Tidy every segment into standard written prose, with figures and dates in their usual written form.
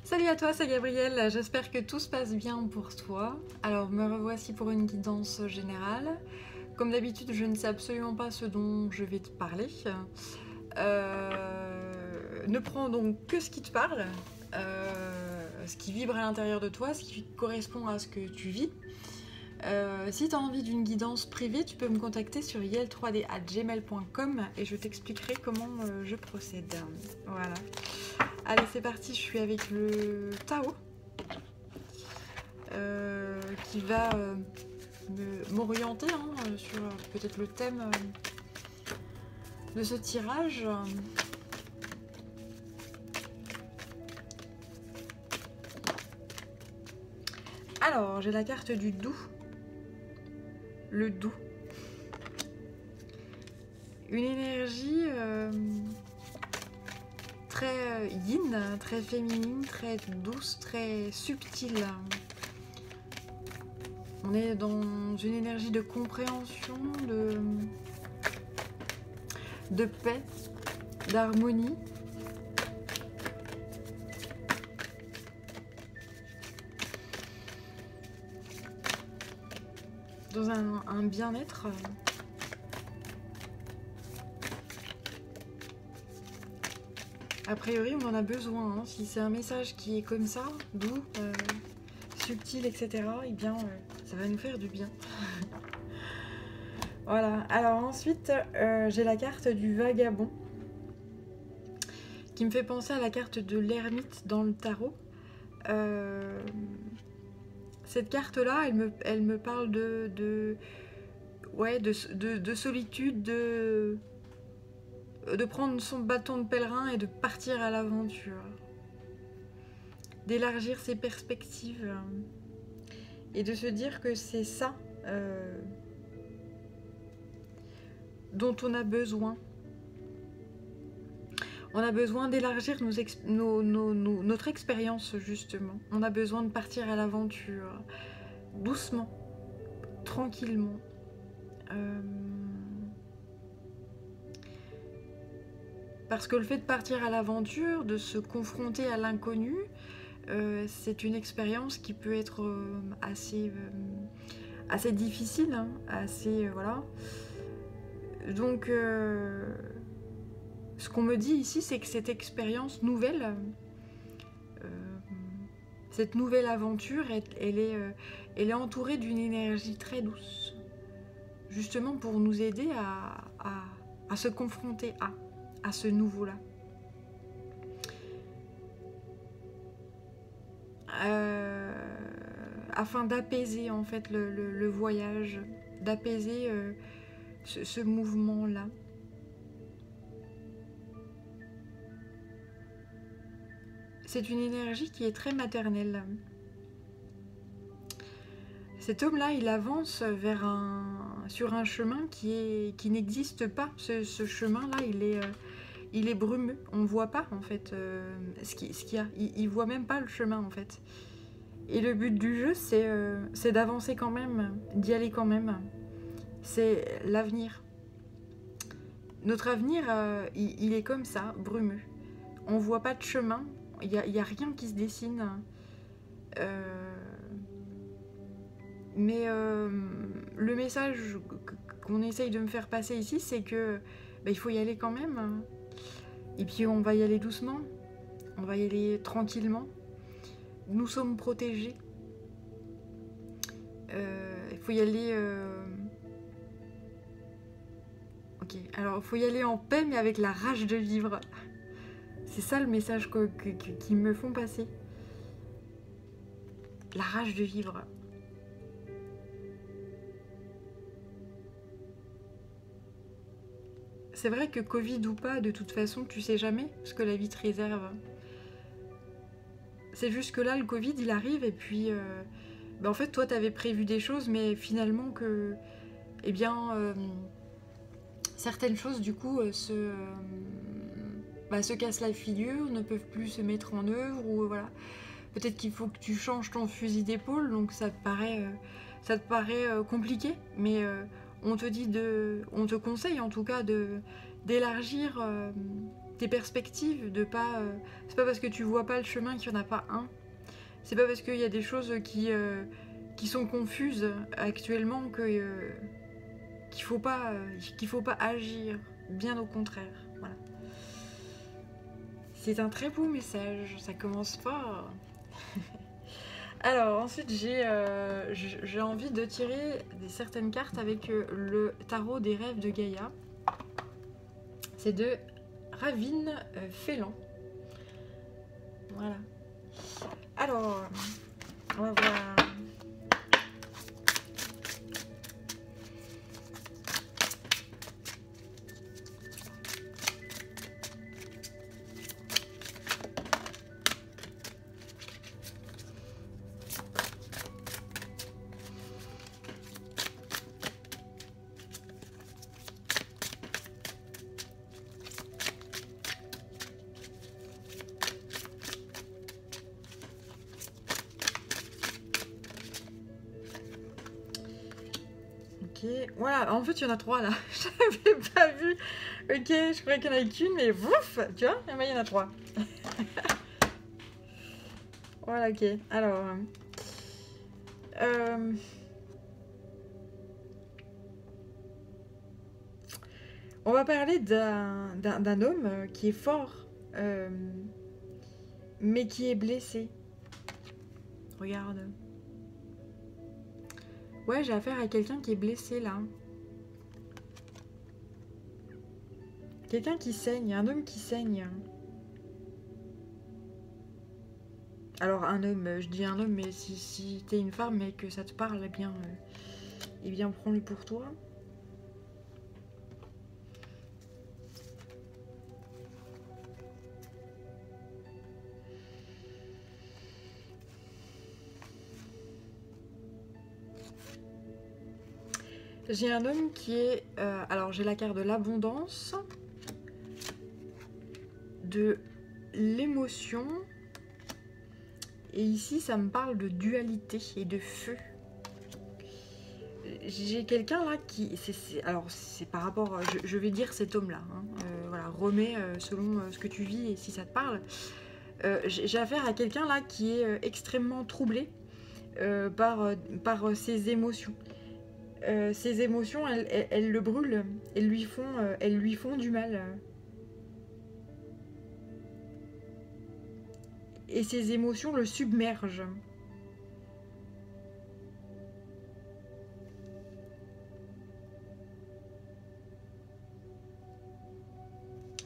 Salut à toi, c'est Gabrielle, j'espère que tout se passe bien pour toi. Alors me revoici pour une guidance générale. Comme d'habitude, je ne sais absolument pas ce dont je vais te parler. Ne prends donc que ce qui te parle, ce qui vibre à l'intérieur de toi, ce qui correspond à ce que tu vis. Si tu as envie d'une guidance privée, tu peux me contacter sur yel3d@gmail.com et je t'expliquerai comment je procède. Voilà. Allez, c'est parti, je suis avec le Tao qui va m'orienter sur peut-être le thème de ce tirage. Alors, j'ai la carte du doux. Le doux. Une énergie très yin, très féminine, très douce, très subtile. On est dans une énergie de compréhension, de paix, d'harmonie. Dans un bien-être. A priori, on en a besoin. Si c'est un message qui est comme ça, doux, subtil, etc., eh bien, ça va nous faire du bien. Voilà. Alors ensuite, j'ai la carte du vagabond, qui me fait penser à la carte de l'ermite dans le tarot. Cette carte-là, elle me parle de solitude, de prendre son bâton de pèlerin et de partir à l'aventure. D'élargir ses perspectives et de se dire que c'est ça dont on a besoin. On a besoin d'élargir notre expérience, justement. On a besoin de partir à l'aventure, doucement, tranquillement. Parce que le fait de partir à l'aventure, de se confronter à l'inconnu, c'est une expérience qui peut être assez difficile, hein, assez voilà. Donc, ce qu'on me dit ici, c'est que cette expérience nouvelle, cette nouvelle aventure, elle est entourée d'une énergie très douce, justement pour nous aider à se confronter à ce nouveau-là. Afin d'apaiser en fait le voyage, d'apaiser ce mouvement-là. C'est une énergie qui est très maternelle. Cet homme-là, il avance sur un chemin qui n'existe pas. Ce chemin-là, il est brumeux. On ne voit pas en fait ce qu'il y a. Il voit même pas le chemin en fait. Et le but du jeu, c'est d'avancer quand même, d'y aller quand même. C'est l'avenir. Notre avenir, il est comme ça, brumeux. On ne voit pas de chemin. Il n'y a rien qui se dessine. Mais le message qu'on essaye de me faire passer ici, c'est que il faut y aller quand même. Et puis on va y aller doucement. On va y aller tranquillement. Nous sommes protégés. Il faut y aller... Ok, alors il faut y aller en paix, mais avec la rage de vivre. C'est ça le message qu'ils me font passer. La rage de vivre. C'est vrai que Covid ou pas, de toute façon, tu sais jamais ce que la vie te réserve. C'est juste que là, le Covid, il arrive et puis... en fait, toi, t'avais prévu des choses, mais finalement que... Eh bien... certaines choses, du coup, se cassent la figure, ne peuvent plus se mettre en œuvre, ou voilà. Peut-être qu'il faut que tu changes ton fusil d'épaule, donc ça te paraît compliqué, mais on te conseille en tout cas d'élargir tes perspectives, de pas... c'est pas parce que tu vois pas le chemin qu'il n'y en a pas un. C'est pas parce qu'il y a des choses qui sont confuses actuellement qu'il faut pas agir. Bien au contraire. Voilà. C'est un très beau message, ça commence fort. Alors ensuite j'ai envie de tirer certaines cartes avec le tarot des rêves de Gaïa. C'est de Ravine Félan. Voilà. Alors, on va voir. Ok, voilà, en fait il y en a 3 là, j'avais pas vu. Ok, je croyais qu'il y en avait qu'une, mais ouf, tu vois, il y en a 3. Voilà, ok, alors... on va parler d'un homme qui est fort, mais qui est blessé. Regarde. Ouais, j'ai affaire à quelqu'un qui est blessé là. Quelqu'un qui saigne, un homme qui saigne. Alors un homme, je dis un homme, mais si t'es une femme et que ça te parle, eh bien prends-le pour toi. J'ai un homme qui est... alors j'ai la carte de l'abondance, de l'émotion, et ici ça me parle de dualité et de feu. J'ai quelqu'un là qui... alors c'est par rapport... je vais dire cet homme là. Hein, voilà, remets selon ce que tu vis et si ça te parle. J'ai affaire à quelqu'un là qui est extrêmement troublé par ses émotions. Ses émotions, elles le brûlent, elles lui font du mal. Et ses émotions le submergent.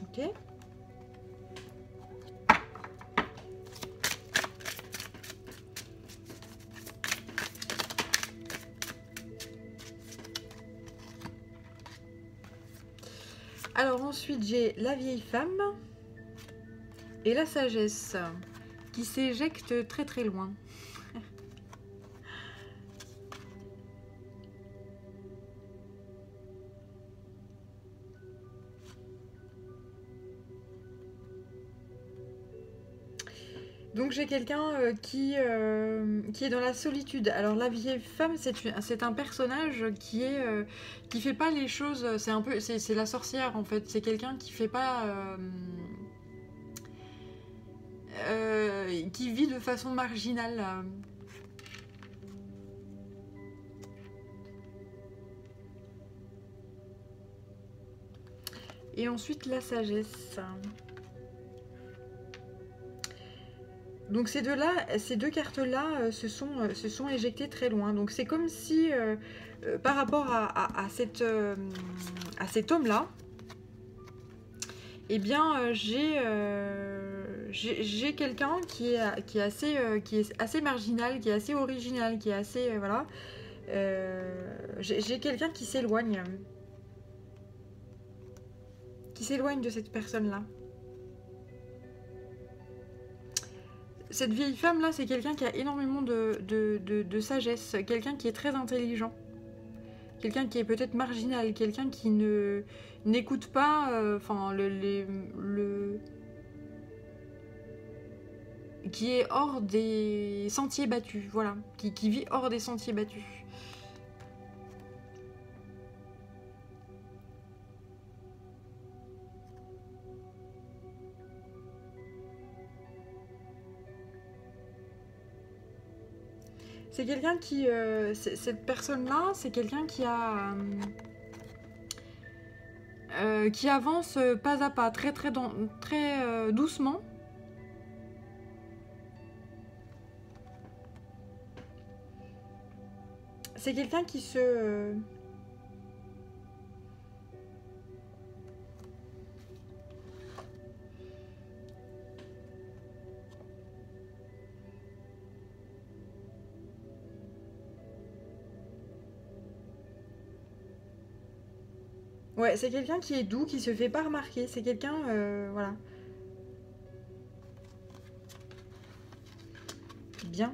Ok. Alors ensuite j'ai la vieille femme et la sagesse qui s'éjecte très très loin. Donc j'ai quelqu'un qui est dans la solitude. Alors la vieille femme, c'est un personnage qui fait pas les choses. C'est la sorcière en fait. C'est quelqu'un qui fait pas qui vit de façon marginale. Et ensuite la sagesse. Donc ces deux cartes-là se sont éjectées très loin. Donc c'est comme si, par rapport à cet homme-là, eh bien j'ai quelqu'un qui est assez marginal, qui est assez original, qui est assez... voilà. J'ai quelqu'un qui s'éloigne. Qui s'éloigne de cette personne-là. Cette vieille femme-là, c'est quelqu'un qui a énormément de sagesse, quelqu'un qui est très intelligent, quelqu'un qui est peut-être marginal, quelqu'un qui n'écoute pas, qui est hors des sentiers battus, voilà, qui vit hors des sentiers battus. C'est quelqu'un qui... cette personne-là, c'est quelqu'un qui avance pas à pas, très doucement. C'est quelqu'un qui se... Ouais, c'est quelqu'un qui est doux, qui se fait pas remarquer. C'est quelqu'un... voilà. Bien.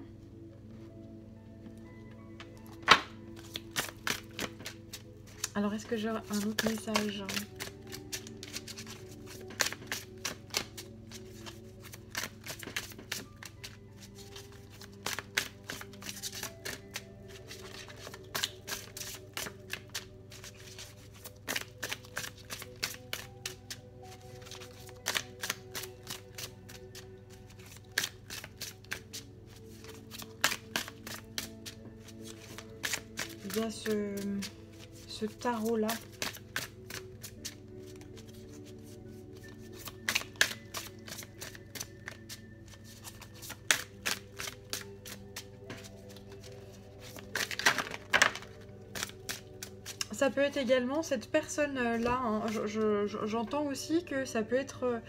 Alors, est-ce que j'ai un autre message? Il y a ce tarot-là. Ça peut être également cette personne-là. Hein, j'entends aussi que ça peut être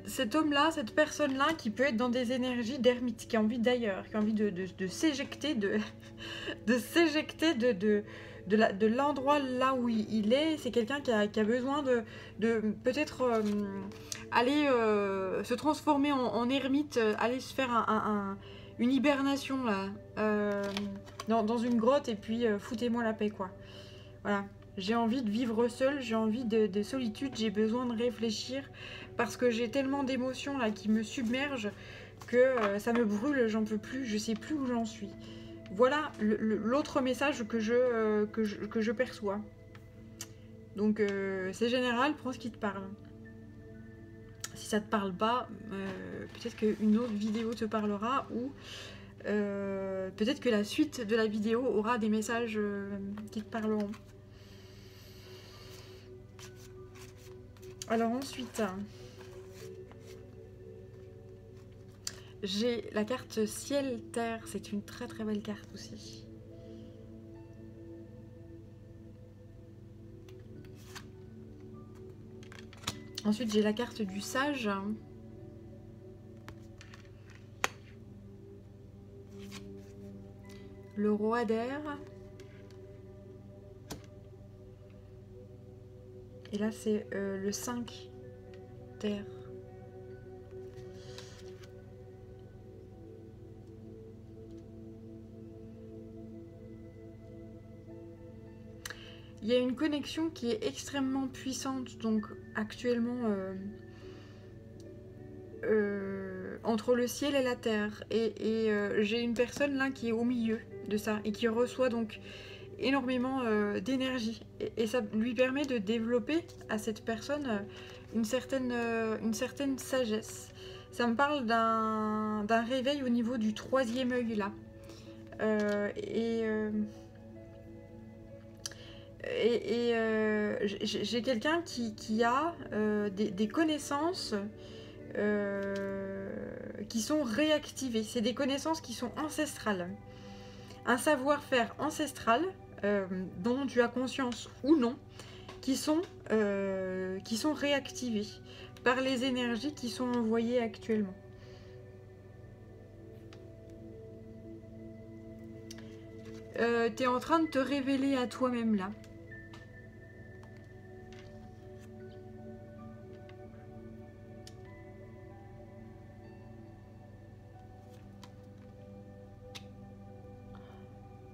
cet homme-là, cette personne-là qui peut être dans des énergies d'ermite, qui a envie d'ailleurs, qui a envie de s'éjecter, de s'éjecter de l'endroit là où il est. C'est quelqu'un qui a besoin de peut-être aller se transformer en ermite, aller se faire une hibernation là, dans une grotte et puis foutez-moi la paix quoi. Voilà, j'ai envie de vivre seule, j'ai envie de solitude, j'ai besoin de réfléchir parce que j'ai tellement d'émotions là qui me submergent que ça me brûle, j'en peux plus, je sais plus où j'en suis. Voilà l'autre message que je perçois. Donc c'est général, prends ce qui te parle. Si ça te parle pas, peut-être qu'une autre vidéo te parlera ou peut-être que la suite de la vidéo aura des messages qui te parleront. Alors ensuite, j'ai la carte ciel-terre, c'est une très très belle carte aussi. Ensuite, j'ai la carte du sage. Le roi d'air. Et là, c'est le 5 terre. Il y a une connexion qui est extrêmement puissante, donc actuellement, entre le ciel et la terre. Et j'ai une personne là qui est au milieu de ça et qui reçoit donc énormément d'énergie et ça lui permet de développer à cette personne une certaine sagesse. Ça me parle d'un réveil au niveau du 3e œil là. J'ai quelqu'un qui a des connaissances qui sont réactivées. C'est des connaissances qui sont ancestrales. Un savoir-faire ancestral dont tu as conscience ou non, qui sont réactivés par les énergies qui sont envoyées actuellement. Tu es en train de te révéler à toi-même là.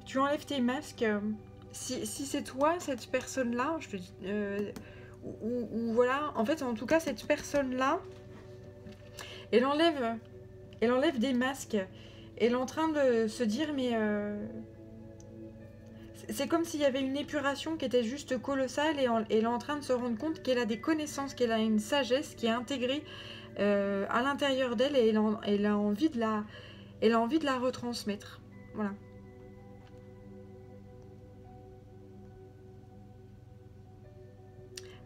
Tu enlèves tes masques. Si c'est toi, cette personne-là, je te dis, ou voilà, en fait, en tout cas, cette personne-là, elle enlève des masques. Elle est en train de se dire, mais c'est comme s'il y avait une épuration qui était juste colossale et elle est en train de se rendre compte qu'elle a des connaissances, qu'elle a une sagesse qui est intégrée à l'intérieur d'elle et elle a envie de la retransmettre. Voilà.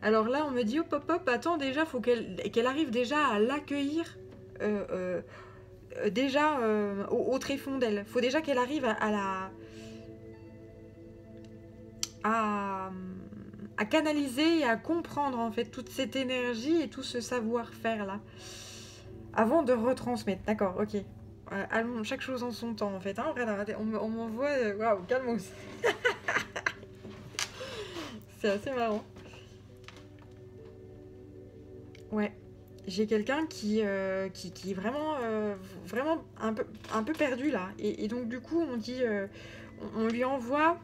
Alors là, on me dit, hop, hop, hop, attends, déjà, faut qu'elle arrive déjà à l'accueillir déjà au tréfonds d'elle. Faut déjà qu'elle arrive à, à canaliser et à comprendre en fait toute cette énergie et tout ce savoir-faire là. Avant de retransmettre, d'accord, ok. Allons, chaque chose en son temps en fait. Hein, on m'envoie... Waouh, calmos. C'est assez marrant. Ouais. J'ai quelqu'un qui est vraiment, vraiment un peu perdu là. Et donc du coup, on dit... on lui envoie...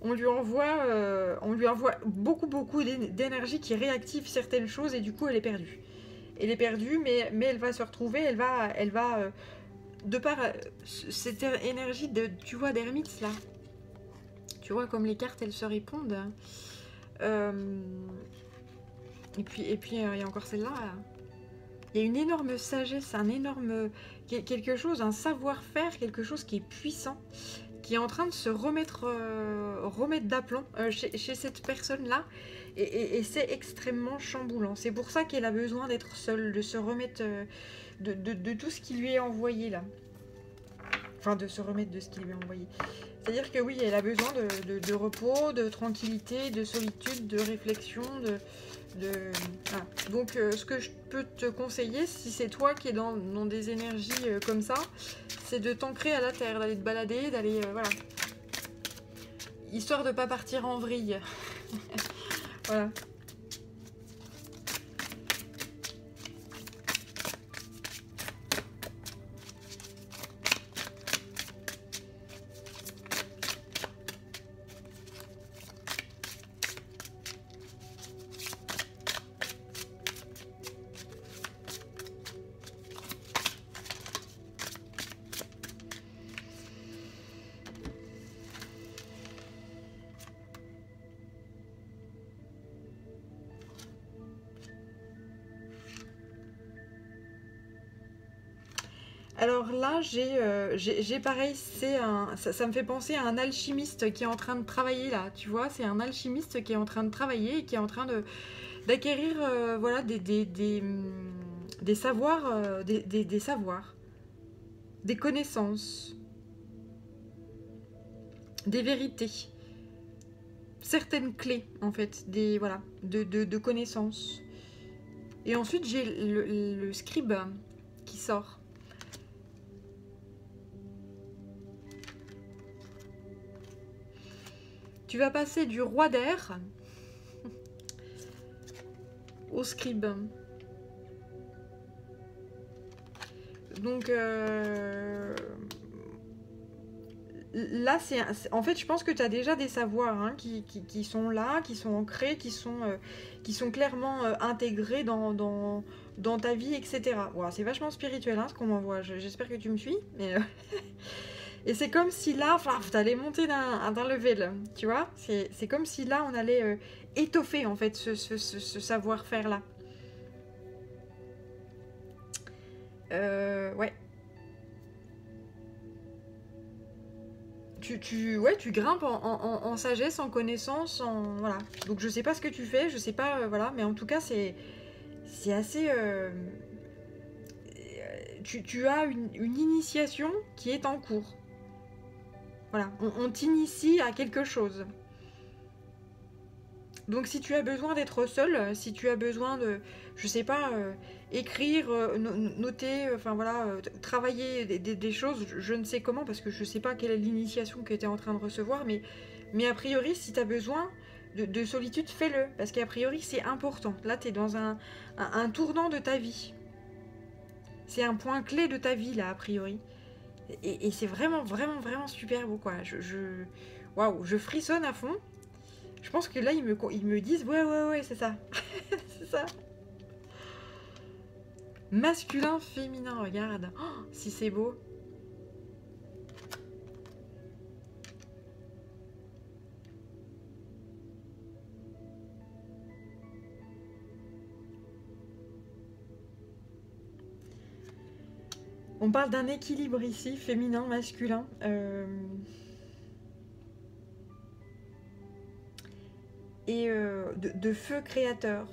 On lui envoie beaucoup d'énergie qui réactive certaines choses et du coup, elle est perdue. Elle est perdue, mais elle va se retrouver, elle va de par cette énergie de, tu vois, d'ermite là. Tu vois comme les cartes, elles se répondent. Et puis il y a encore celle-là. Il y a une énorme sagesse, un énorme quelque chose, un savoir-faire, quelque chose qui est puissant, qui est en train de se remettre d'aplomb chez cette personne-là. Et c'est extrêmement chamboulant. C'est pour ça qu'elle a besoin d'être seule, de se remettre de tout ce qui lui est envoyé là. Enfin, de se remettre de ce qui lui est envoyé. C'est-à-dire que oui, elle a besoin de repos, de tranquillité, de solitude, de réflexion, voilà. Donc, ce que je peux te conseiller, si c'est toi qui es dans des énergies comme ça, c'est de t'ancrer à la terre, d'aller te balader, d'aller... voilà. Histoire de ne pas partir en vrille. Voilà. Alors là, j'ai pareil, ça me fait penser à un alchimiste qui est en train de travailler là, tu vois, c'est un alchimiste qui est en train de travailler et qui est en train d'acquérir voilà, des savoirs, des savoirs, des connaissances, des vérités, certaines clés en fait, voilà, de connaissances. Et ensuite, j'ai le scribe qui sort. Tu vas passer du roi d'air au scribe. Donc là, en fait, je pense que tu as déjà des savoirs hein, qui sont là, qui sont ancrés, qui sont clairement intégrés dans ta vie, etc. Wow, c'est vachement spirituel hein, ce qu'on m'envoie. J'espère que tu me suis. Mais et c'est comme si là, t'allais monter d'un level, tu vois. C'est comme si là, on allait étoffer en fait ce savoir-faire là. Ouais. Tu grimpes en sagesse, en connaissance, voilà. Donc je sais pas ce que tu fais, je sais pas, voilà, mais en tout cas c'est assez... tu as une initiation qui est en cours. Voilà, on t'initie à quelque chose. Donc si tu as besoin d'être seul, si tu as besoin de, je sais pas, écrire, noter, enfin voilà, travailler des choses, je ne sais comment parce que je sais pas quelle est l'initiation que tu es en train de recevoir, mais a priori si tu as besoin de solitude, fais-le, parce qu'a priori c'est important. Là tu es dans un tournant de ta vie. C'est un point clé de ta vie là a priori. Et c'est vraiment, vraiment, vraiment super beau quoi. Waouh, je frissonne à fond. Je pense que là, ils me disent, ouais, c'est ça. C'est ça. Masculin, féminin, regarde. Oh, si c'est beau. On parle d'un équilibre ici, féminin, masculin. et de feu créateur.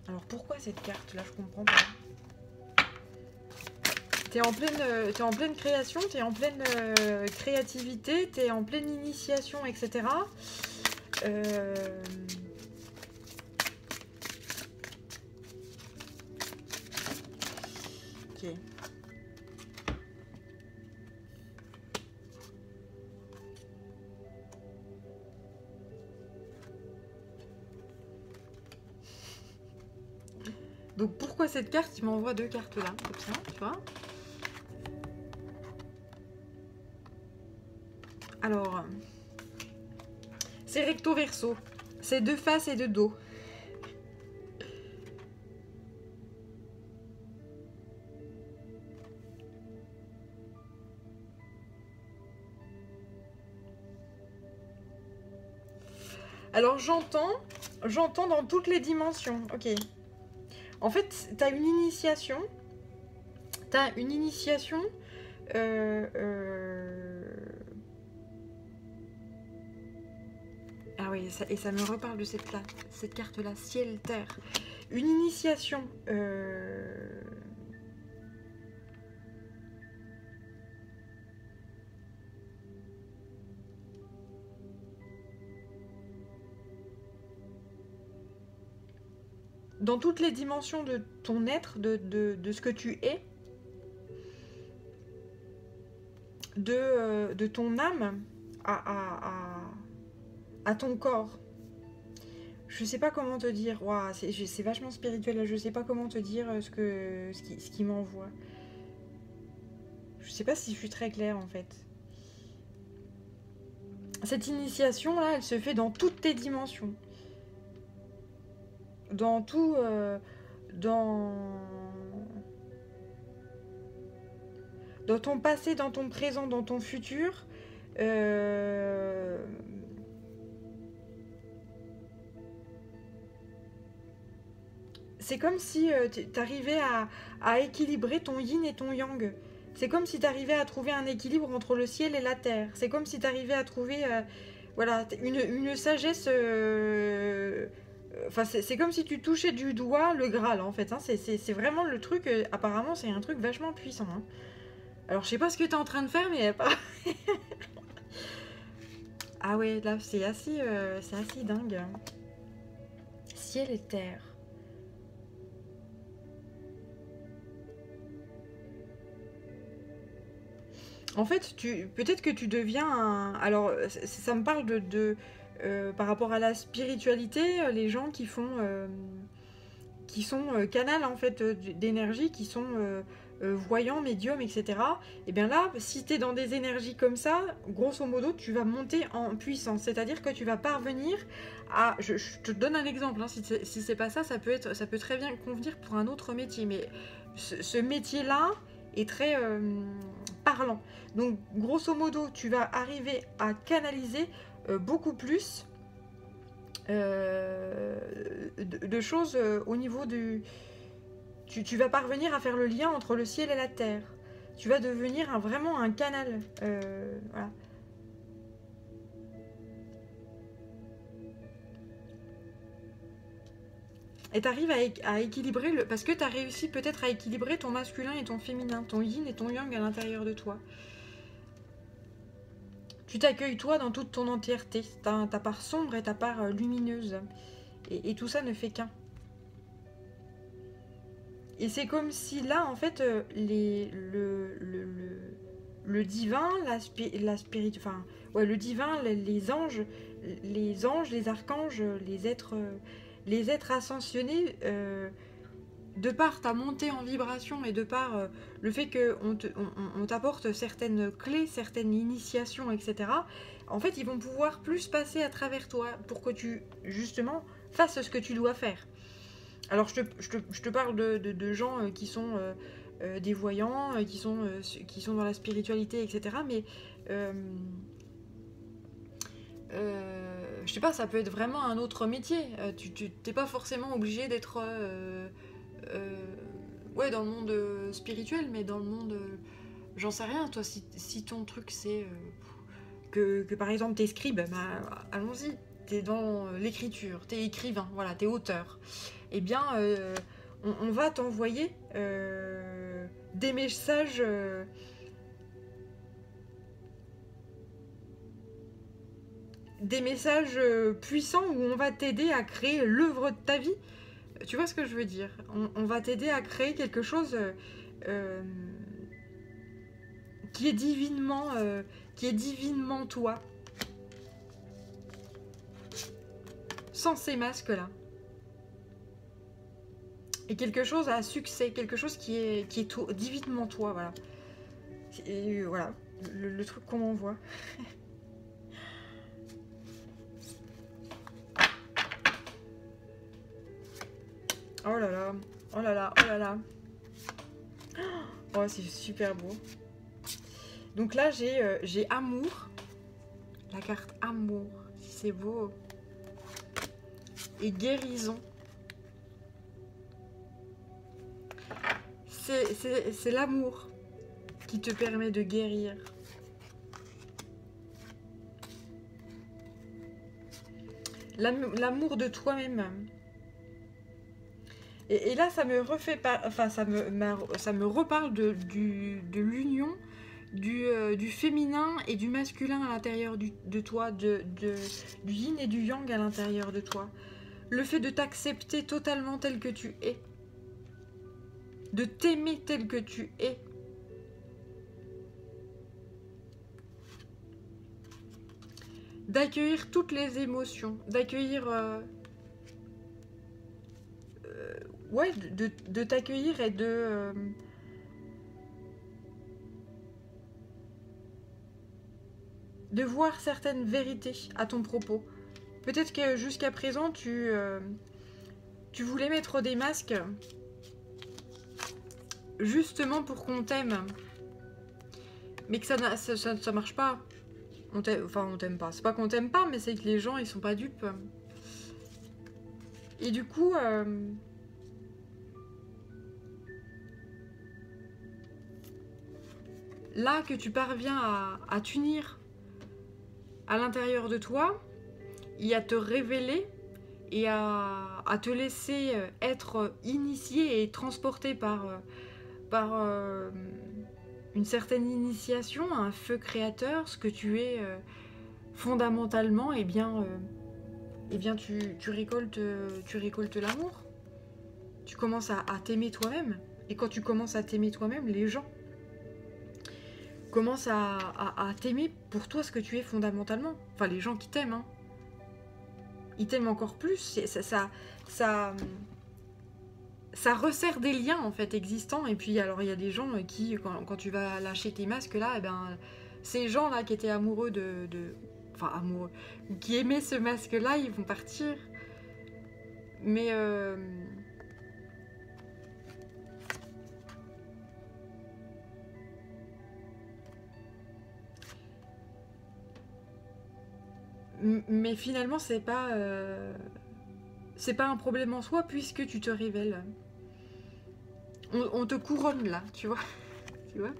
Alors pourquoi cette carte là, je comprends pas. T'es en pleine création, t'es en pleine créativité, t'es en pleine initiation, etc. Ok. Donc pourquoi cette carte? Il m'envoie deux cartes là, comme ça, tu vois. Alors, c'est recto verso. C'est de face et de dos. Alors j'entends dans toutes les dimensions. Ok. En fait, t'as une initiation. Ah oui, et ça me reparle de cette carte-là, ciel, terre. Une initiation. Dans toutes les dimensions de ton être, de ce que tu es, de ton âme à ton corps. Je sais pas comment te dire. Waouh, c'est vachement spirituel là. Je sais pas comment te dire ce qui m'envoie. Je sais pas si je suis très claire en fait. Cette initiation là, elle se fait dans toutes tes dimensions. Dans tout. Dans ton passé, dans ton présent, dans ton futur. C'est comme si tu arrivais à équilibrer ton yin et ton yang. C'est comme si tu arrivais à trouver un équilibre entre le ciel et la terre. C'est comme si tu arrivais à trouver voilà, une sagesse. Enfin, c'est comme si tu touchais du doigt le Graal, en fait. Hein. C'est vraiment le truc. Apparemment, c'est un truc vachement puissant. Hein. Alors, je sais pas ce que tu es en train de faire, mais. Ah ouais, là, c'est assez dingue. Ciel et terre. En fait, peut-être que tu deviens un... Alors, ça me parle par rapport à la spiritualité, les gens qui sont canal en fait d'énergie, qui sont voyants, médiums, etc. Et bien là, si tu es dans des énergies comme ça, grosso modo, tu vas monter en puissance. C'est-à-dire que tu vas parvenir à... Je te donne un exemple, hein, si c'est pas ça, ça peut très bien convenir pour un autre métier. Mais ce métier-là est très parlant. Donc, grosso modo, tu vas arriver à canaliser beaucoup plus de choses au niveau du... Tu vas parvenir à faire le lien entre le ciel et la terre. Tu vas devenir vraiment un canal. Voilà. Et tu arrives à équilibrer... Parce que tu as réussi peut-être à équilibrer ton masculin et ton féminin, ton yin et ton yang à l'intérieur de toi. Tu t'accueilles toi dans toute ton entièreté. Ta part sombre et ta part lumineuse. Et tout ça ne fait qu'un. Et c'est comme si là, en fait, le divin, la spirit, enfin, ouais, le divin, les anges, les archanges, les êtres ascensionnés, de par ta montée en vibration et de par le fait qu'on t'apporte certaines clés, certaines initiations, etc., en fait, ils vont pouvoir plus passer à travers toi pour que tu, justement, fasses ce que tu dois faire. Alors, je te parle de gens qui sont des voyants, qui sont dans la spiritualité, etc., mais... je sais pas, ça peut être vraiment un autre métier. Tu t'es pas forcément obligé d'être... ouais, dans le monde spirituel, mais dans le monde... j'en sais rien, toi, si ton truc c'est que par exemple t'es scribe, bah, allons-y, t'es dans l'écriture, t'es écrivain, voilà, t'es auteur. Eh bien, on va t'envoyer des messages... des messages puissants où on va t'aider à créer l'œuvre de ta vie. Tu vois ce que je veux dire? On va t'aider à créer quelque chose qui est divinement toi, sans ces masques-là. Et quelque chose à succès, quelque chose qui est divinement toi, voilà. Et voilà, le truc qu'on m'envoie. Oh là là, oh là là, oh là là. Oh, c'est super beau. Donc là, j'ai amour. La carte amour, si c'est beau. Et guérison. C'est l'amour qui te permet de guérir. L'amour de toi-même. Et là, ça me refait pas, enfin, ça me reparle de l'union du féminin et du masculin à l'intérieur de toi, du yin et du yang à l'intérieur de toi. Le fait de t'accepter totalement tel que tu es. De t'aimer tel que tu es. D'accueillir toutes les émotions. D'accueillir... ouais, de t'accueillir et de voir certaines vérités à ton propos. Peut-être que jusqu'à présent, tu voulais mettre des masques justement pour qu'on t'aime. Mais que ça marche pas. On t'aime pas. C'est pas qu'on t'aime pas, mais c'est que les gens, ils sont pas dupes. Et du coup... là que tu parviens à t'unir à l'intérieur de toi et à te révéler et à te laisser être initié et transporté par une certaine initiation, un feu créateur, ce que tu es fondamentalement, eh bien tu récoltes l'amour. Tu commences à t'aimer toi-même. Et quand tu commences à t'aimer toi-même, les gens commencent à t'aimer pour toi ce que tu es fondamentalement. Enfin, les gens qui t'aiment, hein. Ils t'aiment encore plus. Ça resserre des liens, en fait, existants. Et puis, alors, il y a des gens qui, quand tu vas lâcher tes masques, là, eh ben, ces gens-là qui étaient amoureux enfin, amoureux, qui aimaient ce masque-là, ils vont partir. Mais... mais finalement, c'est pas un problème en soi puisque tu te révèles. On te couronne là, tu vois. Tu vois.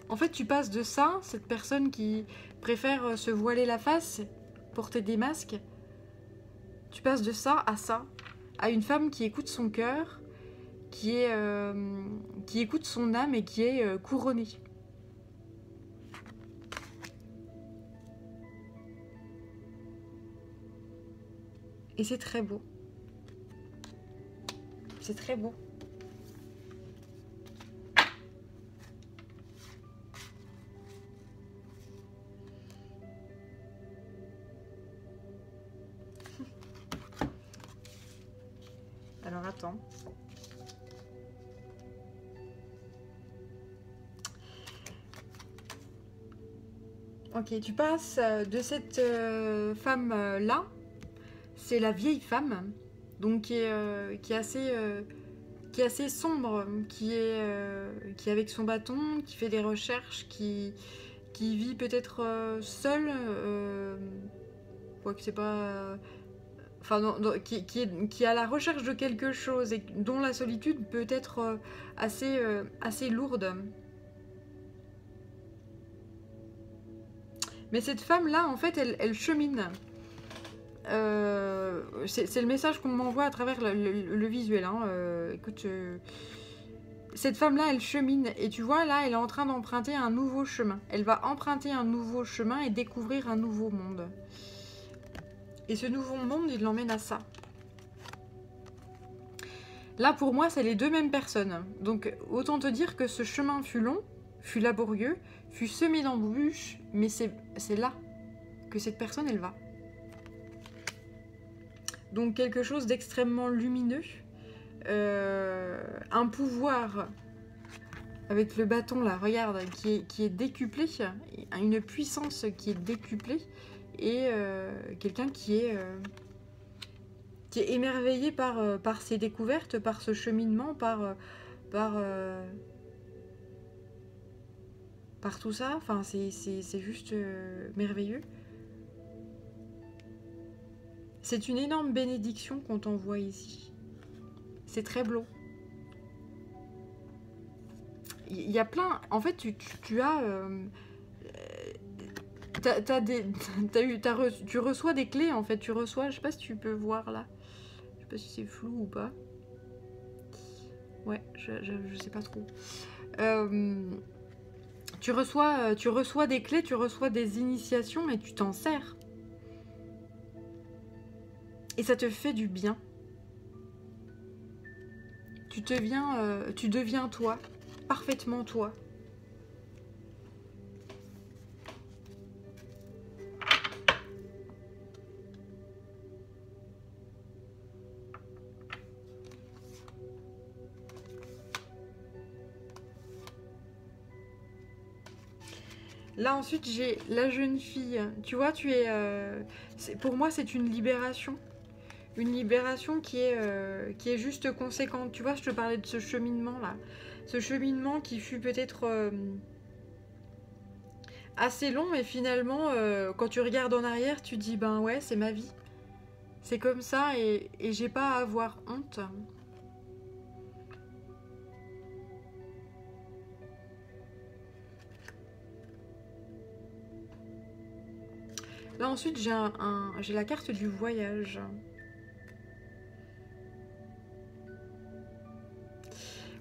En fait, tu passes de ça, cette personne qui préfère se voiler la face, porter des masques, tu passes de ça, à une femme qui écoute son cœur, qui écoute son âme et qui est couronnée. Et c'est très beau. C'est très beau. Alors attends. Ok, tu passes de cette femme-là. C'est la vieille femme, donc qui est assez sombre, qui est avec son bâton, qui fait des recherches, qui vit peut-être seule, quoique c'est pas... enfin, qui est à la recherche de quelque chose et dont la solitude peut être assez lourde. Mais cette femme-là, en fait, elle chemine. C'est le message qu'on m'envoie à travers le visuel. Hein. Écoute, cette femme-là, elle chemine. Et tu vois, là, elle est en train d'emprunter un nouveau chemin. Elle va emprunter un nouveau chemin et découvrir un nouveau monde. Et ce nouveau monde, il l'emmène à ça. Là, pour moi, c'est les deux mêmes personnes. Donc, autant te dire que ce chemin fut long, fut laborieux, fut semé d'embûches, mais c'est là que cette personne, elle va. Donc, quelque chose d'extrêmement lumineux. Un pouvoir, avec le bâton, là, regarde, qui est décuplé. Une puissance qui est décuplée. Et quelqu'un qui est émerveillé par ses découvertes, par ce cheminement, par tout ça. Enfin, c'est juste merveilleux. C'est une énorme bénédiction qu'on t'envoie ici. C'est très beau. Il y a plein... En fait, tu as... tu reçois des clés, en fait. Tu reçois... Je sais pas si tu peux voir, là. Je sais pas si c'est flou ou pas. Ouais, je sais pas trop. Tu reçois des clés, tu reçois des initiations, mais tu t'en sers. Et ça te fait du bien. Tu deviens toi, parfaitement toi. Là ensuite j'ai la jeune fille. Tu vois, pour moi c'est une libération. Une libération qui est juste conséquente. Tu vois, je te parlais de ce cheminement là. Ce cheminement qui fut peut-être assez long, mais finalement, quand tu regardes en arrière, tu dis, ben ouais, c'est ma vie. C'est comme ça et j'ai pas à avoir honte. Là ensuite, j'ai la carte du voyage.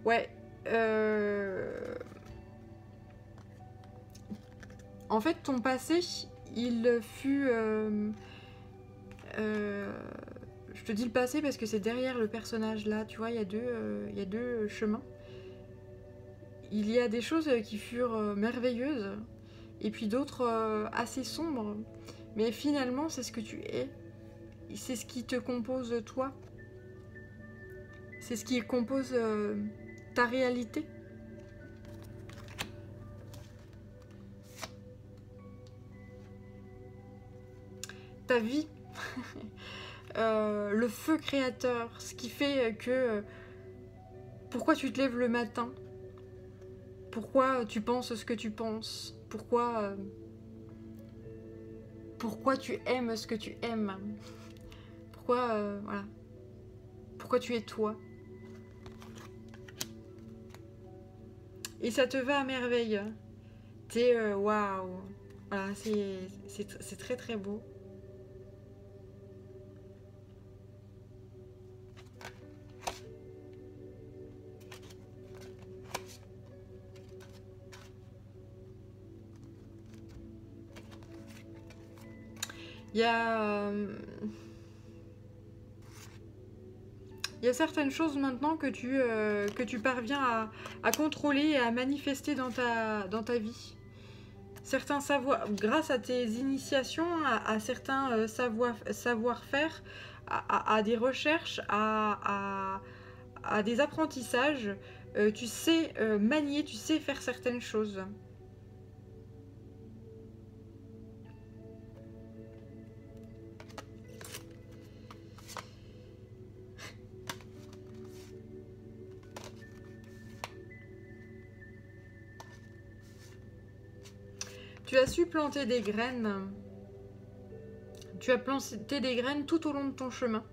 Ouais. En fait, ton passé, il fut... je te dis le passé parce que c'est derrière le personnage là. Tu vois, il y a deux chemins. Il y a des choses qui furent merveilleuses et puis d'autres assez sombres. Mais finalement, c'est ce que tu es. C'est ce qui te compose toi. C'est ce qui compose ta réalité. Ta vie. Le feu créateur. Ce qui fait que... pourquoi tu te lèves le matin? Pourquoi tu penses ce que tu penses? Pourquoi tu aimes ce que tu aimes? Pourquoi, voilà. Pourquoi tu es toi? Et ça te va à merveille. T'es waouh. Voilà, c'est très très beau. Il y a certaines choses maintenant que tu parviens à contrôler et à manifester dans ta vie. Certains savoirs, grâce à tes initiations, à certains savoir-faire, à des recherches, à des apprentissages, tu sais manier, tu sais faire certaines choses. Tu as su planter des graines. Tu as planté des graines tout au long de ton chemin.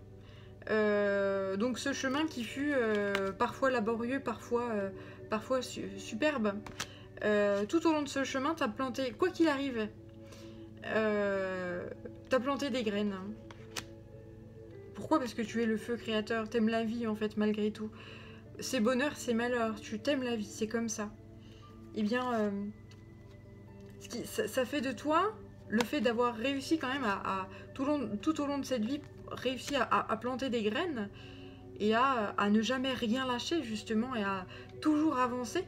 Donc ce chemin qui fut parfois laborieux, parfois superbe. Tout au long de ce chemin, tu as planté, quoi qu'il arrive, t'as planté des graines. Pourquoi? Parce que tu es le feu créateur, t'aimes la vie en fait malgré tout. C'est bonheur, c'est malheur, tu t'aimes la vie, c'est comme ça. Eh bien, ça fait de toi le fait d'avoir réussi quand même tout au long de cette vie, réussi à planter des graines et à ne jamais rien lâcher justement et à toujours avancer.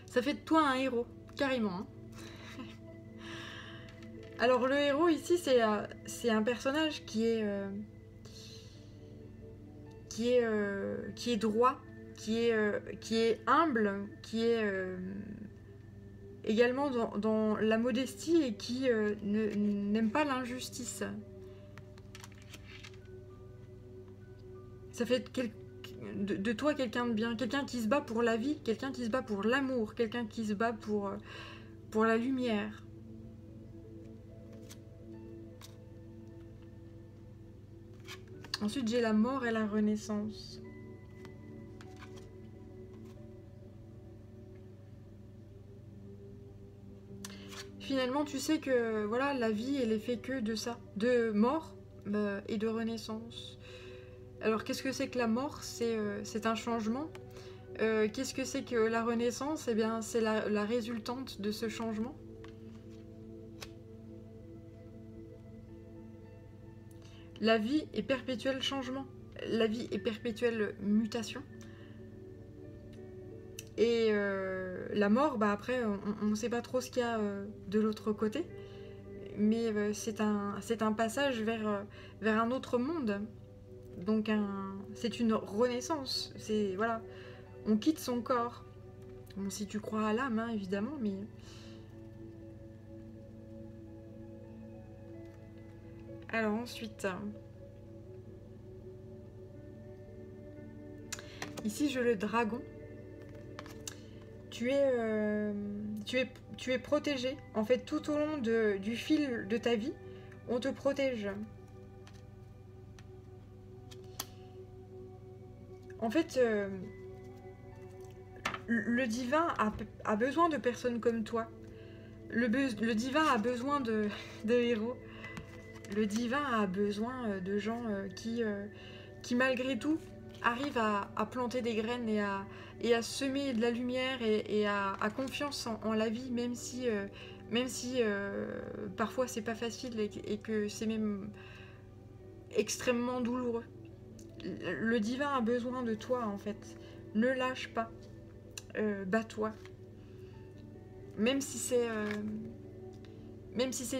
Ça fait de toi un héros, carrément. Hein. Alors le héros ici, c'est un personnage qui est droit, qui est humble, qui est également dans la modestie et qui n'aime pas l'injustice. Ça fait de toi quelqu'un de bien, quelqu'un qui se bat pour la vie, quelqu'un qui se bat pour l'amour, quelqu'un qui se bat pour la lumière. Ensuite, j'ai la mort et la renaissance. Finalement, tu sais que voilà, la vie, elle est faite que de ça, de mort et de renaissance. Alors, qu'est-ce que c'est que la mort? C'est un changement. Qu'est-ce que c'est que la renaissance? Eh bien, c'est la résultante de ce changement. La vie est perpétuel changement. La vie est perpétuelle mutation. Et la mort, bah après, on ne sait pas trop ce qu'il y a de l'autre côté. Mais c'est un passage vers un autre monde. Donc c'est une renaissance. Voilà, on quitte son corps. Bon, si tu crois à l'âme, hein, évidemment, mais... Alors ensuite... Ici, je le dragon. Tu es protégé. En fait, tout au long du fil de ta vie, on te protège. En fait, le divin a besoin de personnes comme toi. Le divin a besoin de héros. Le divin a besoin de gens qui malgré tout, arrivent à planter des graines et à semer de la lumière et à confiance en la vie, même si parfois c'est pas facile et que c'est même extrêmement douloureux. Le divin a besoin de toi en fait. Ne lâche pas. Bats-toi. Même si c'est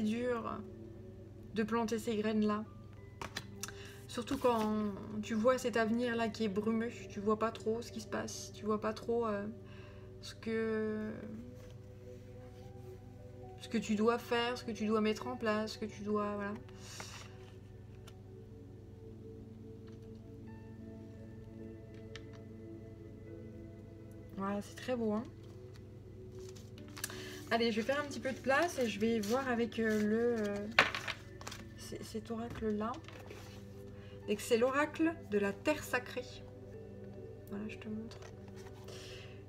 dur de planter ces graines-là. Surtout quand tu vois cet avenir-là qui est brumeux, tu vois pas trop ce qui se passe, tu vois pas trop ce que tu dois faire, ce que tu dois mettre en place, ce que tu dois... Voilà. Voilà, c'est très beau, hein. Allez, je vais faire un petit peu de place et je vais voir avec cet oracle-là. Et que c'est l'oracle de la terre sacrée. Voilà, je te montre.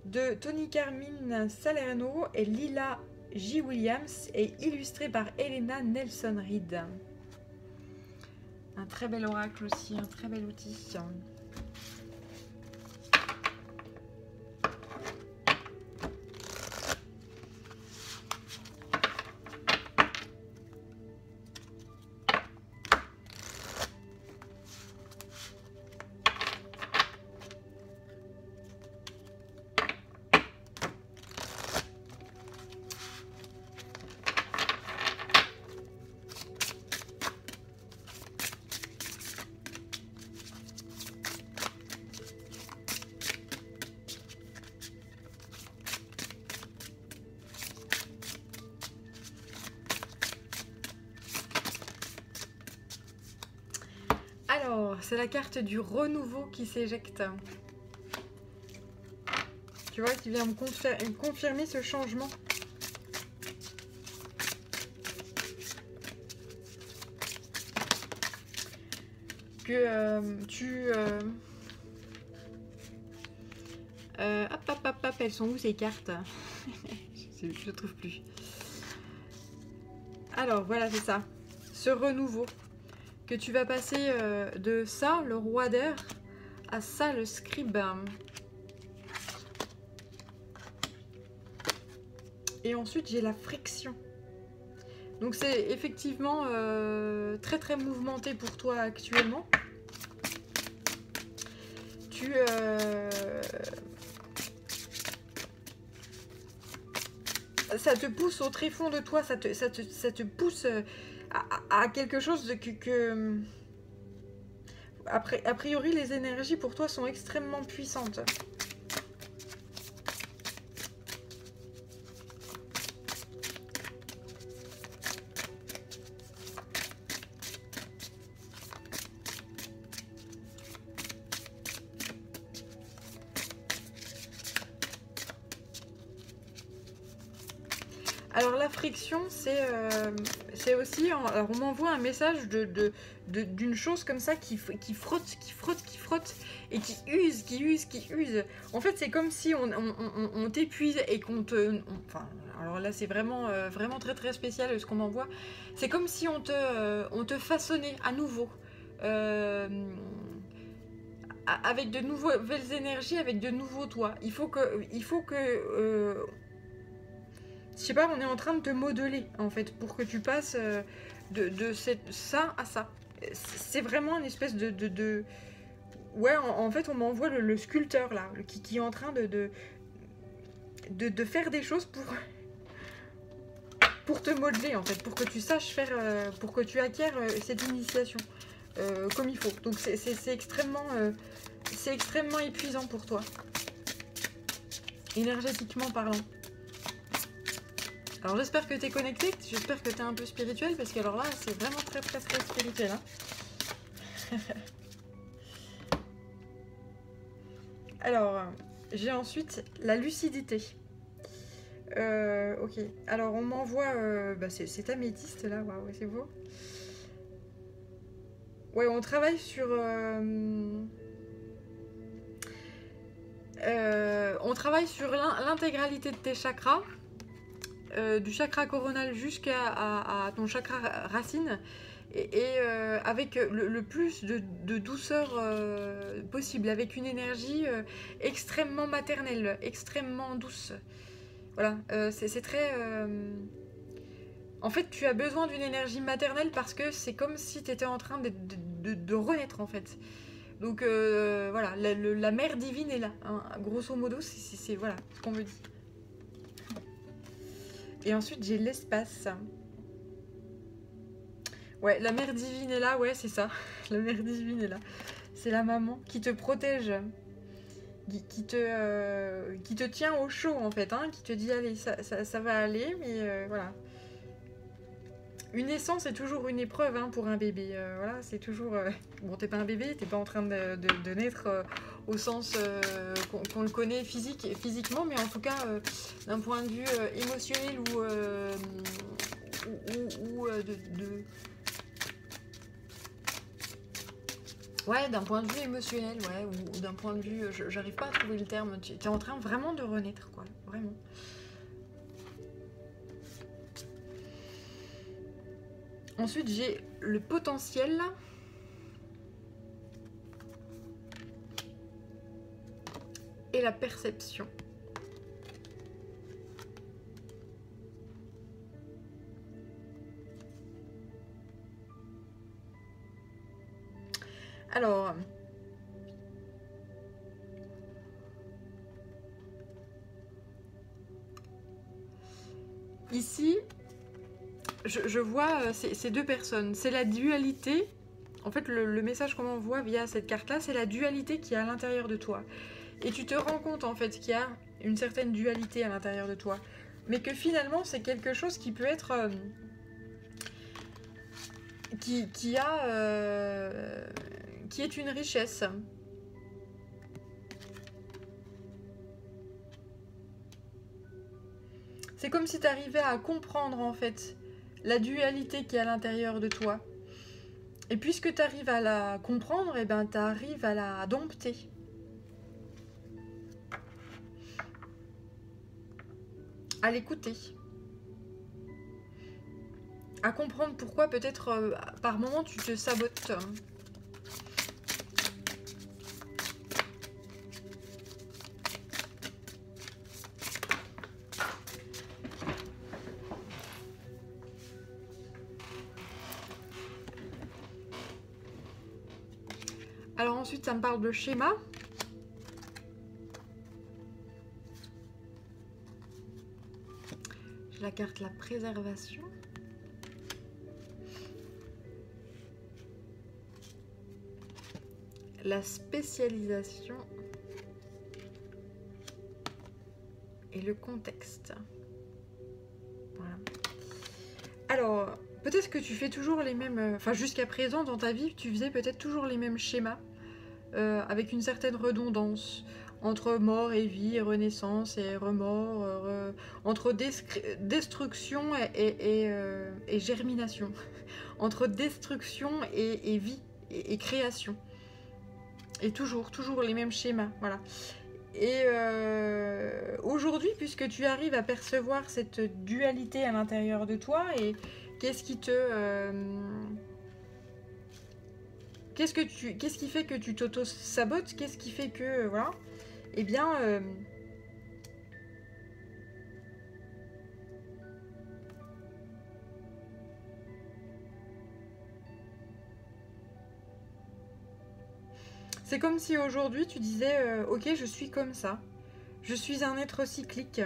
De Tony Carmine Salerno et Lila J. Williams et illustré par Elena Nelson Reed. Un très bel oracle aussi, un très bel outil. Alors, c'est la carte du renouveau qui s'éjecte. Tu vois, qui vient me confirmer ce changement. Que hop, elles sont où ces cartes? Je ne trouve plus. Alors, voilà, c'est ça. Ce renouveau. Que tu vas passer de ça, le roi d'air, à ça, le scribe. Et ensuite, j'ai la friction. Donc, c'est effectivement très, très mouvementé pour toi actuellement. Ça te pousse au tréfonds de toi, ça te pousse à quelque chose a priori, les énergies pour toi sont extrêmement puissantes. Alors la friction, c'est aussi... Alors on m'envoie un message d'une chose comme ça qui frotte, et qui use. En fait, c'est comme si on t'épuise et qu'on te... Enfin, alors là, c'est vraiment, vraiment très très spécial ce qu'on m'envoie. C'est comme si on te façonnait à nouveau. Avec de nouvelles énergies, avec de nouveaux toi. Il faut que je sais pas, on est en train de te modeler, en fait, pour que tu passes ça à ça. C'est vraiment une espèce de... Ouais, en fait, on m'envoie le sculpteur, là, qui est en train de faire des choses pour te modeler, en fait, pour que tu saches faire... pour que tu acquières cette initiation comme il faut. Donc, c'est extrêmement épuisant pour toi, énergétiquement parlant. Alors j'espère que tu es connecté, j'espère que tu es un peu spirituel, parce que alors là, c'est vraiment très très très spirituel. Hein. Alors, j'ai ensuite la lucidité. Ok, alors on m'envoie... c'est améthyste là, waouh, c'est beau. Ouais, on travaille sur... on travaille sur l'intégralité de tes chakras. Du chakra coronal jusqu'à ton chakra racine et avec le plus de douceur possible, avec une énergie extrêmement maternelle, extrêmement douce. Voilà, c'est très... En fait, tu as besoin d'une énergie maternelle parce que c'est comme si tu étais en train de renaître, en fait. Donc voilà, la mère divine est là, hein. Grosso modo, c'est voilà ce qu'on me dit. Et ensuite, j'ai l'espace. Ouais, la mère divine est là, ouais, c'est ça. La mère divine est là. C'est la maman qui te protège. Qui te tient au chaud, en fait. Hein, qui te dit, allez, ça va aller, mais voilà. Une naissance est toujours une épreuve hein, pour un bébé. Voilà, c'est toujours... Bon, t'es pas un bébé, t'es pas en train de naître au sens qu'on le connaît physiquement, mais en tout cas, d'un point de vue émotionnel ou Ouais, d'un point de vue émotionnel, ouais, ou d'un point de vue... J'arrive pas à trouver le terme. Tu es en train vraiment de renaître, quoi. Vraiment. Ensuite, j'ai le potentiel. Et la perception. Alors... Ici... Je vois ces deux personnes. C'est la dualité. En fait, le message qu'on m'envoie via cette carte-là, c'est la dualité qui est à l'intérieur de toi. Et tu te rends compte, en fait, qu'il y a une certaine dualité à l'intérieur de toi. Mais que finalement, c'est quelque chose qui peut être... qui est une richesse. C'est comme si tu arrivais à comprendre, en fait, la dualité qui est à l'intérieur de toi. Et puisque tu arrives à la comprendre, eh ben, tu arrives à la dompter. À l'écouter. à comprendre pourquoi peut-être par moment tu te sabotes. Alors ensuite, ça me parle de schéma. J'ai la carte la préservation. La spécialisation. Et le contexte. Voilà. Alors, peut-être que tu fais toujours les mêmes... Enfin, jusqu'à présent, dans ta vie, tu faisais peut-être toujours les mêmes schémas. Avec une certaine redondance entre mort et vie, et renaissance et remords, entre destruction et germination, entre destruction et vie et création. Et toujours les mêmes schémas, voilà. Et aujourd'hui, puisque tu arrives à percevoir cette dualité à l'intérieur de toi, et qu'est-ce qui te... Qu'est-ce qui fait que tu t'auto-sabotes? Qu'est-ce qui fait que... voilà. Eh bien... c'est comme si aujourd'hui tu disais ok, je suis comme ça. Je suis un être cyclique.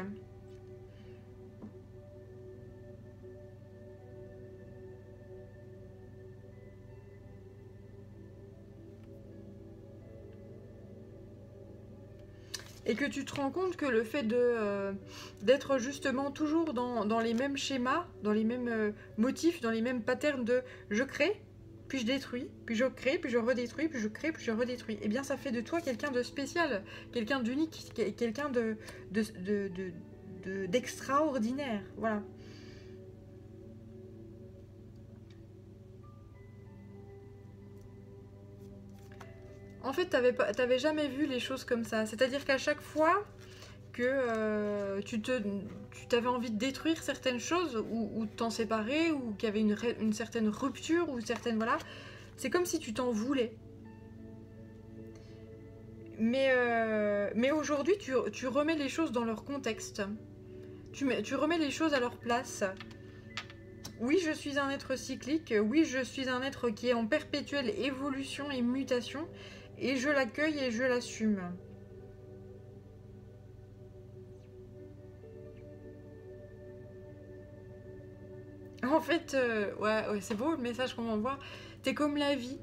Et que tu te rends compte que le fait d'être justement toujours dans les mêmes schémas, dans les mêmes motifs, dans les mêmes patterns de je crée, puis je détruis, puis je crée, puis je redétruis, puis je crée, puis je redétruis. Eh bien, ça fait de toi quelqu'un de spécial, quelqu'un d'unique, quelqu'un d'extraordinaire. Voilà. En fait, t'avais jamais vu les choses comme ça. C'est-à-dire qu'à chaque fois que tu t'avais envie de détruire certaines choses, ou de t'en séparer, ou qu'il y avait une certaine rupture, ou certaine... Voilà. C'est comme si tu t'en voulais. Mais aujourd'hui, tu remets les choses dans leur contexte. Tu remets les choses à leur place. Oui, je suis un être cyclique. Oui, je suis un être qui est en perpétuelle évolution et mutation. Et je l'accueille et je l'assume. En fait, ouais, c'est beau le message qu'on m'envoie. T'es comme la vie.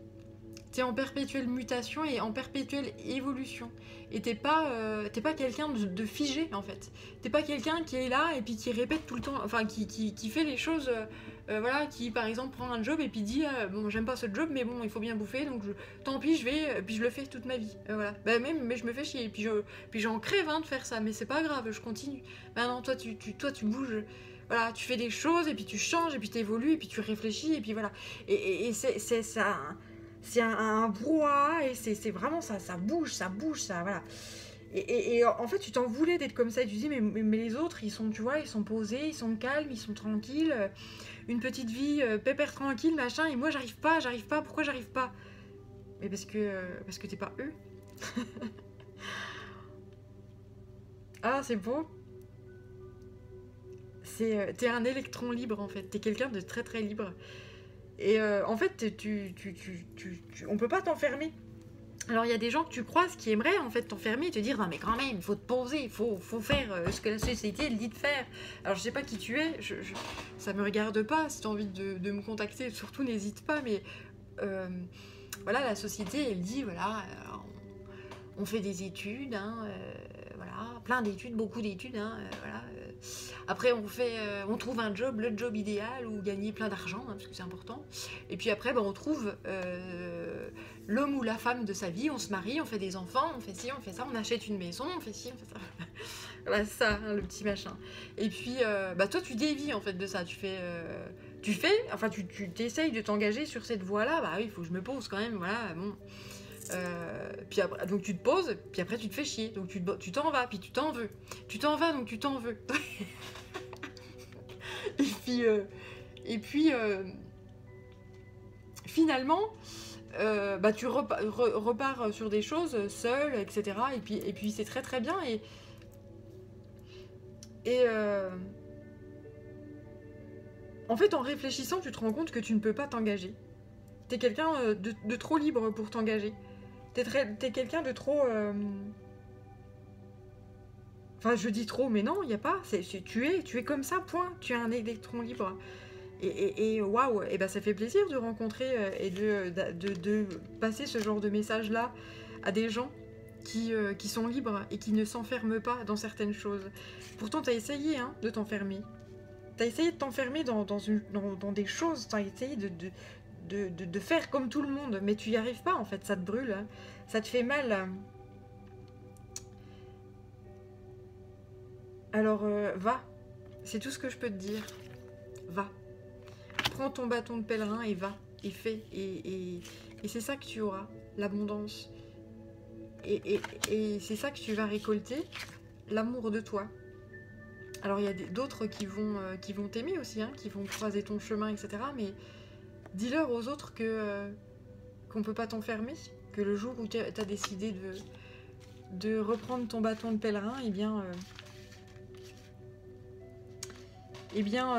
T'es en perpétuelle mutation et en perpétuelle évolution. Et t'es pas quelqu'un de figé, en fait. T'es pas quelqu'un qui est là et puis qui répète tout le temps, enfin, qui fait les choses, voilà, qui, par exemple, prend un job et puis dit, bon, j'aime pas ce job, mais bon, il faut bien bouffer, donc tant pis, puis je le fais toute ma vie. Voilà. Bah, mais je me fais chier, puis j'en crève, hein, de faire ça, mais c'est pas grave, je continue. Bah non, toi, tu bouges. Voilà, tu fais des choses, et puis tu changes, et puis tu évolues, et puis tu réfléchis, et puis voilà. Et c'est ça... C'est un brouhaha, et c'est vraiment ça bouge, ça, voilà. Et en fait, tu t'en voulais d'être comme ça, et tu dis, mais les autres, ils sont, tu vois, ils sont posés, ils sont calmes, ils sont tranquilles, une petite vie pépère tranquille, machin, et moi, j'arrive pas, pourquoi j'arrive pas? Mais parce que t'es pas eux. Ah, c'est beau. T'es un électron libre, en fait, t'es quelqu'un de très très libre. Et en fait, on peut pas t'enfermer. Alors il y a des gens que tu croises qui aimeraient en fait t'enfermer et te dire non mais quand même, il faut te poser, il faut faire ce que la société elle dit de faire. Alors je sais pas qui tu es, ça me regarde pas, si tu as envie de me contacter, surtout n'hésite pas, mais voilà, la société elle dit voilà, on fait des études, hein, voilà, plein d'études, beaucoup d'études, hein, voilà. Après, on trouve un job, le job idéal, ou gagner plein d'argent, hein, parce que c'est important. Et puis après, on trouve l'homme ou la femme de sa vie, on se marie, on fait des enfants, on fait ci, on fait ça, on achète une maison, on fait ci, on fait ça. Voilà, ça, hein, le petit machin. Et puis, toi, tu dévies en fait de ça. Tu t'essayes de t'engager sur cette voie-là. Bah oui, il faut que je me pose quand même, voilà, bon. Puis après, donc tu te poses, puis après tu te fais chier, donc tu t'en vas, puis tu t'en veux. Tu t'en vas, donc tu t'en veux. Et puis, finalement, bah, tu repars sur des choses seul, etc. Et puis c'est très très bien. Et en fait, en réfléchissant, tu te rends compte que tu ne peux pas t'engager. T'es quelqu'un de trop libre pour t'engager. T'es quelqu'un de trop... Enfin, je dis trop, mais non, il n'y a pas. Tu es comme ça, point. Tu es un électron libre. Et waouh, et ben ça fait plaisir de rencontrer et de passer ce genre de message-là à des gens qui sont libres et qui ne s'enferment pas dans certaines choses. Pourtant, tu as essayé de t'enfermer. Tu as essayé de t'enfermer dans des choses. Tu as essayé de faire comme tout le monde, mais tu n'y arrives pas en fait. Ça te brûle, ça te fait mal. Alors, va. C'est tout ce que je peux te dire. Va. Prends ton bâton de pèlerin et va. Et fais. Et c'est ça que tu auras. L'abondance. Et c'est ça que tu vas récolter. L'amour de toi. Alors, il y a d'autres qui vont t'aimer aussi, qui vont croiser ton chemin, etc. Mais dis-leur aux autres qu'on ne peut pas t'enfermer. Que le jour où tu as décidé de reprendre ton bâton de pèlerin,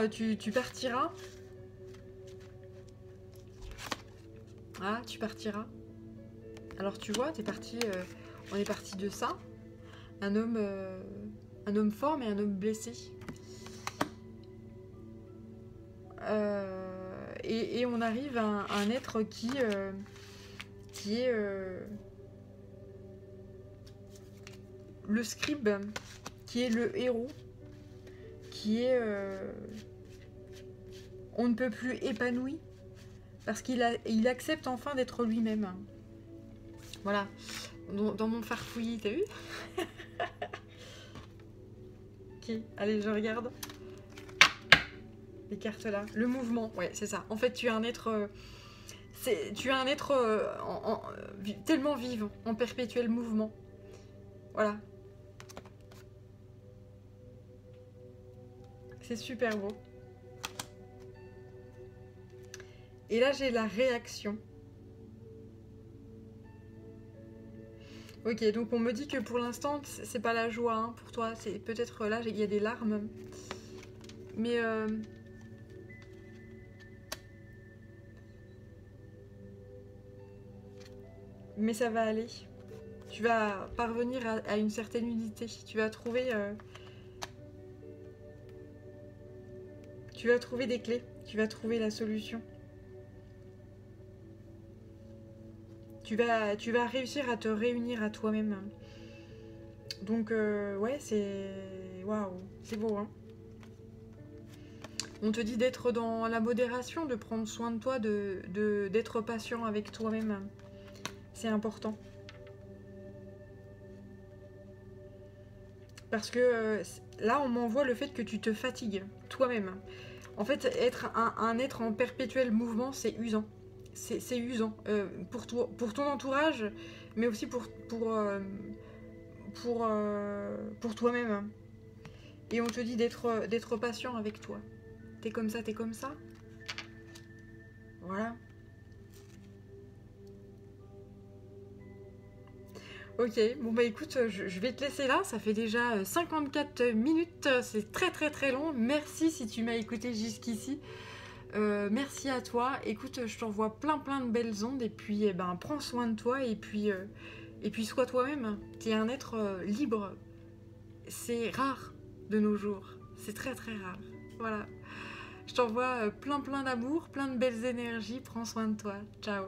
tu partiras. Ah, tu partiras. Alors tu vois, on est parti de ça. Un homme fort mais un homme blessé. Et on arrive à un être qui est le scribe, qui est le héros, qui est on ne peut plus épanoui, parce il accepte enfin d'être lui-même. Voilà, dans mon farfouillis, t'as vu? Ok, allez, je regarde. Les cartes là. Le mouvement, ouais, c'est ça. En fait, tu es un être... tellement vivant, en perpétuel mouvement. Voilà. C'est super beau. Et là, j'ai la réaction. Ok, donc on me dit que pour l'instant, c'est pas la joie pour toi. C'est peut-être là, il y a des larmes. Mais... mais ça va aller. Tu vas parvenir à une certaine unité. Tu vas trouver des clés. Tu vas trouver la solution. Tu vas réussir à te réunir à toi-même. Donc, ouais, c'est... Waouh, c'est beau, On te dit d'être dans la modération, de prendre soin de toi, d'être patient avec toi-même. C'est important. Parce que là, on m'envoie le fait que tu te fatigues toi-même. En fait, être un être en perpétuel mouvement, c'est usant. C'est usant pour ton entourage, mais aussi pour toi-même. Et on te dit d'être patient avec toi. T'es comme ça, t'es comme ça. Voilà. Ok, bon bah écoute, je vais te laisser là, ça fait déjà 54 minutes, c'est très très très long. Merci si tu m'as écouté jusqu'ici. Merci à toi. Écoute, je t'envoie plein de belles ondes et puis prends soin de toi et puis sois toi-même. Tu es un être libre. C'est rare de nos jours. C'est très très rare. Voilà. Je t'envoie plein d'amour, plein de belles énergies. Prends soin de toi. Ciao.